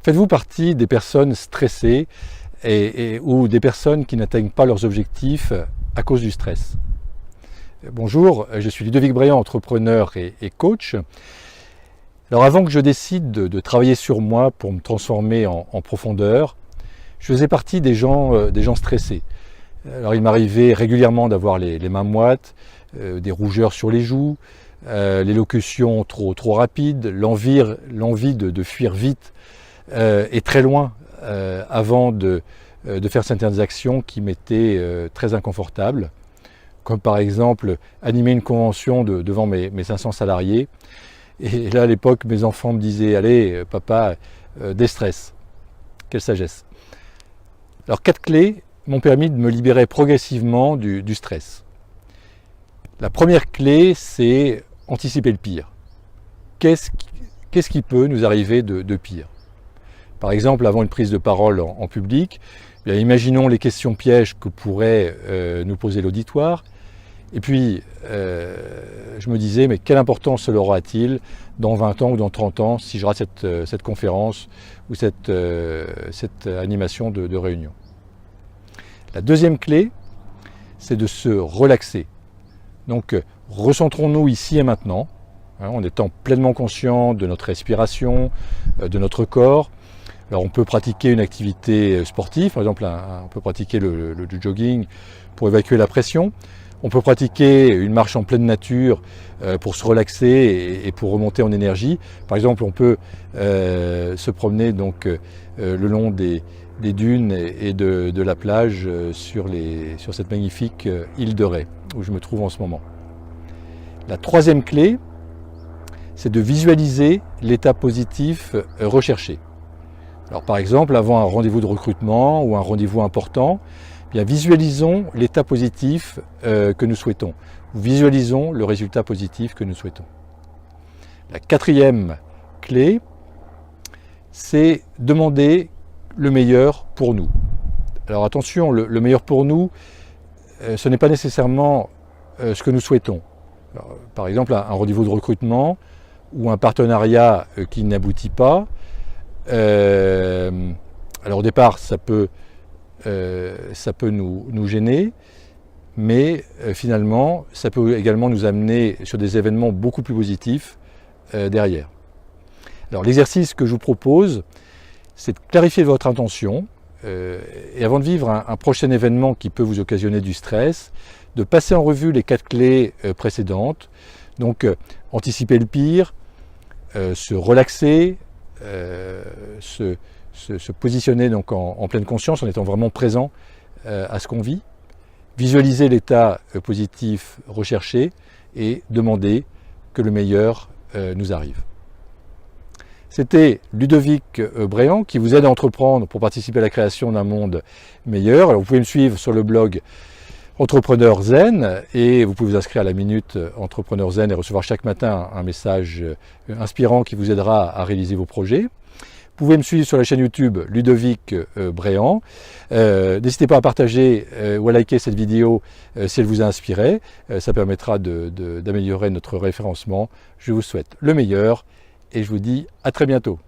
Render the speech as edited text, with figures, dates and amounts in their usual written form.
Faites-vous partie des personnes stressées ou des personnes qui n'atteignent pas leurs objectifs à cause du stress? Bonjour, je suis Ludovic Bréant, entrepreneur et coach. Alors avant que je décide de travailler sur moi pour me transformer en profondeur, je faisais partie des gens stressés. Alors il m'arrivait régulièrement d'avoir les mains moites, des rougeurs sur les joues, l'élocution trop rapide, l'envie de fuir vite et très loin avant de faire certaines actions qui m'étaient très inconfortables, comme par exemple animer une convention devant mes 500 salariés. Et là à l'époque mes enfants me disaient « Allez papa, déstresse ». Quelle sagesse. Alors 4 clés m'ont permis de me libérer progressivement du stress. La première clé, c'est anticiper le pire. Qu'est-ce qui peut nous arriver de pire? Par exemple, avant une prise de parole en public, bien, imaginons les questions pièges que pourrait nous poser l'auditoire. Et puis, je me disais, mais quelle importance cela aura-t-il dans 20 ans ou dans 30 ans si je rate cette conférence ou cette animation de réunion? La deuxième clé, c'est de se relaxer. Donc, recentrons-nous ici et maintenant, en étant pleinement conscient de notre respiration, de notre corps. Alors, on peut pratiquer une activité sportive, par exemple, on peut pratiquer du jogging pour évacuer la pression. On peut pratiquer une marche en pleine nature pour se relaxer et pour remonter en énergie. Par exemple, on peut se promener donc le long des dunes et de la plage sur cette magnifique île de Ré où je me trouve en ce moment. La troisième clé, c'est de visualiser l'état positif recherché. Alors par exemple, avant un rendez-vous de recrutement ou un rendez-vous important, bien, visualisons l'état positif que nous souhaitons. Visualisons le résultat positif que nous souhaitons. La quatrième clé, c'est demander le meilleur pour nous. Alors attention, le meilleur pour nous, ce n'est pas nécessairement ce que nous souhaitons. Alors, par exemple, un rendez-vous de recrutement ou un partenariat qui n'aboutit pas. Alors au départ, ça peut nous gêner, mais finalement, ça peut également nous amener sur des événements beaucoup plus positifs derrière. Alors l'exercice que je vous propose, c'est de clarifier votre intention et avant de vivre un prochain événement qui peut vous occasionner du stress, de passer en revue les 4 clés précédentes. Donc anticiper le pire, se relaxer, se positionner donc en pleine conscience en étant vraiment présent à ce qu'on vit, visualiser l'état positif recherché et demander que le meilleur nous arrive. C'était Ludovic Bréant qui vous aide à entreprendre pour participer à la création d'un monde meilleur. Alors vous pouvez me suivre sur le blog Entrepreneur Zen et vous pouvez vous inscrire à la Minute Entrepreneur Zen et recevoir chaque matin un message inspirant qui vous aidera à réaliser vos projets. Vous pouvez me suivre sur la chaîne YouTube Ludovic Bréant. N'hésitez pas à partager ou à liker cette vidéo si elle vous a inspiré. Ça permettra d'améliorer notre référencement. Je vous souhaite le meilleur et je vous dis à très bientôt.